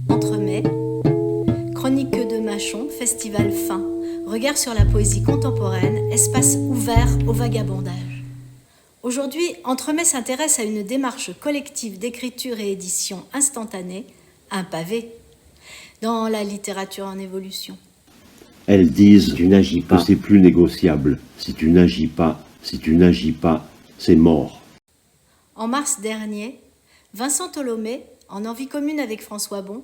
Entremets, chronique de Mâchon, festival fin, regard sur la poésie contemporaine, espace ouvert au vagabondage. Aujourd'hui, Entremets s'intéresse à une démarche collective d'écriture et édition instantanée, un pavé, dans la littérature en évolution. Elles disent « tu n'agis pas, c'est plus négociable. Si tu n'agis pas, c'est mort ». En mars dernier, Vincent Tholomé, en envie commune avec François Bon,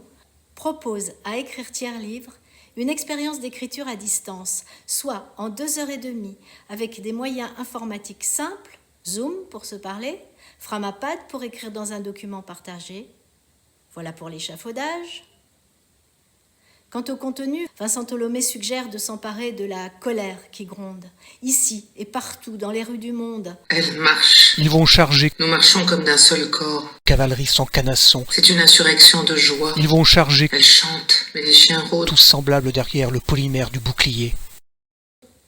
propose à Écrire Tiers-Livre une expérience d'écriture à distance, soit en 2h30, avec des moyens informatiques simples, Zoom pour se parler, Framapad pour écrire dans un document partagé. Voilà pour l'échafaudage. Quant au contenu, Vincent Tholomé suggère de s'emparer de la colère qui gronde, ici et partout dans les rues du monde. Elle marche. Ils vont charger. Nous marchons comme d'un seul corps. Cavalerie sans canasson. C'est une insurrection de joie. Ils vont charger. Elle chante, mais les chiens rôdent. Tous semblables derrière le polymère du bouclier.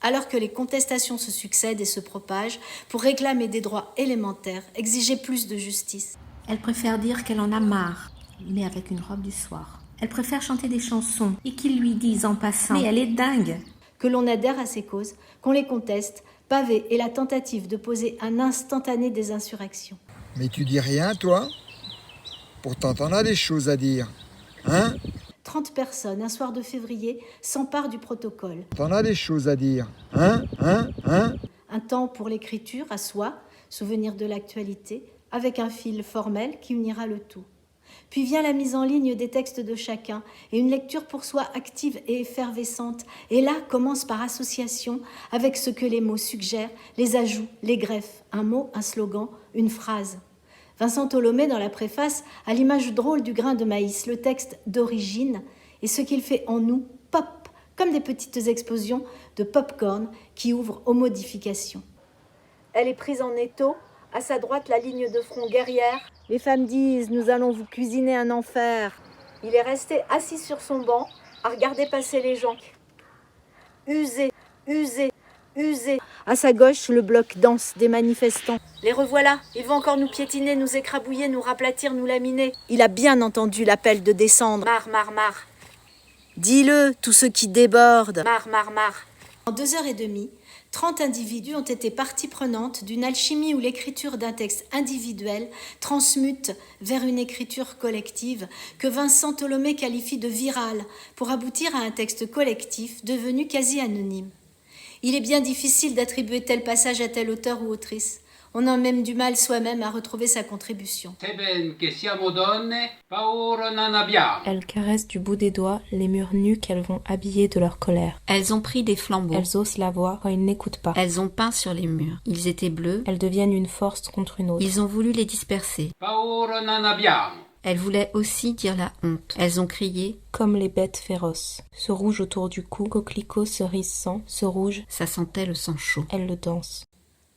Alors que les contestations se succèdent et se propagent pour réclamer des droits élémentaires, exiger plus de justice. Elle préfère dire qu'elle en a marre, mais avec une robe du soir. Elle préfère chanter des chansons et qu'ils lui disent en passant « Mais elle est dingue !» Que l'on adhère à ces causes, qu'on les conteste, pavé est la tentative de poser un instantané des insurrections. Mais tu dis rien, toi? Pourtant, t'en as des choses à dire, hein? 30 personnes, un soir de février, s'emparent du protocole. T'en as des choses à dire, hein? Un temps pour l'écriture à soi, souvenir de l'actualité, avec un fil formel qui unira le tout. Puis vient la mise en ligne des textes de chacun et une lecture pour soi active et effervescente. Et là commence par association avec ce que les mots suggèrent, les ajouts, les greffes, un mot, un slogan, une phrase. Vincent Tholomé, dans la préface, a l'image drôle du grain de maïs, le texte d'origine et ce qu'il fait en nous, pop, comme des petites explosions de pop-corn qui ouvrent aux modifications. Elle est prise en étau. À sa droite, la ligne de front guerrière. Les femmes disent « Nous allons vous cuisiner un enfer ». Il est resté assis sur son banc, à regarder passer les gens. Usé, usé, usé. À sa gauche, le bloc dense des manifestants. Les revoilà, ils vont encore nous piétiner, nous écrabouiller, nous raplatir, nous laminer. Il a bien entendu l'appel de descendre. Marre, marre, marre. Dis-le, tous ceux qui débordent. Marre, marre, marre. En 2h30, 30 individus ont été partie prenante d'une alchimie où l'écriture d'un texte individuel transmute vers une écriture collective que Vincent Tholomé qualifie de virale pour aboutir à un texte collectif devenu quasi anonyme. Il est bien difficile d'attribuer tel passage à tel auteur ou autrice. On a même du mal soi-même à retrouver sa contribution. Elles caressent du bout des doigts les murs nus qu'elles vont habiller de leur colère. Elles ont pris des flambeaux. Elles osent la voir quand ils n'écoutent pas. Elles ont peint sur les murs. Ils étaient bleus. Elles deviennent une force contre une autre. Ils ont voulu les disperser. Elles voulaient aussi dire la honte. Elles ont crié comme les bêtes féroces. Ce rouge autour du cou, coquelicot, cerise sang, ce rouge, ça sentait le sang chaud. Elles le dansent.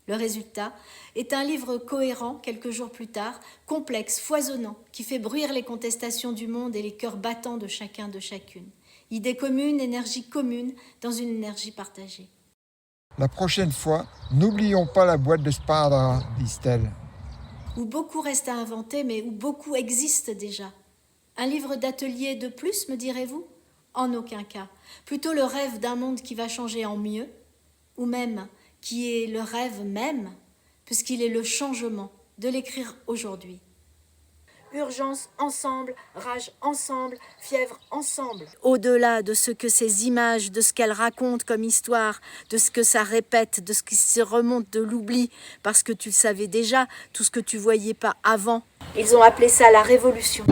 Le résultat est un livre cohérent, quelques jours plus tard, complexe, foisonnant, qui fait bruire les contestations du monde et les cœurs battants de chacun, de chacune. Idées communes, énergie commune, dans une énergie partagée. La prochaine fois, n'oublions pas la boîte de sparadrap, disent-elles. Où beaucoup reste à inventer, mais où beaucoup existe déjà. Un livre d'atelier de plus, me direz-vous? En aucun cas. Plutôt le rêve d'un monde qui va changer en mieux, ou même qui est le rêve même, puisqu'il est le changement de l'écrire aujourd'hui. Urgence ensemble, rage ensemble, fièvre ensemble. Au-delà de ce que ces images, de ce qu'elles racontent comme histoire, de ce que ça répète, de ce qui se remonte de l'oubli, parce que tu le savais déjà, tout ce que tu voyais pas avant. Ils ont appelé ça la révolution.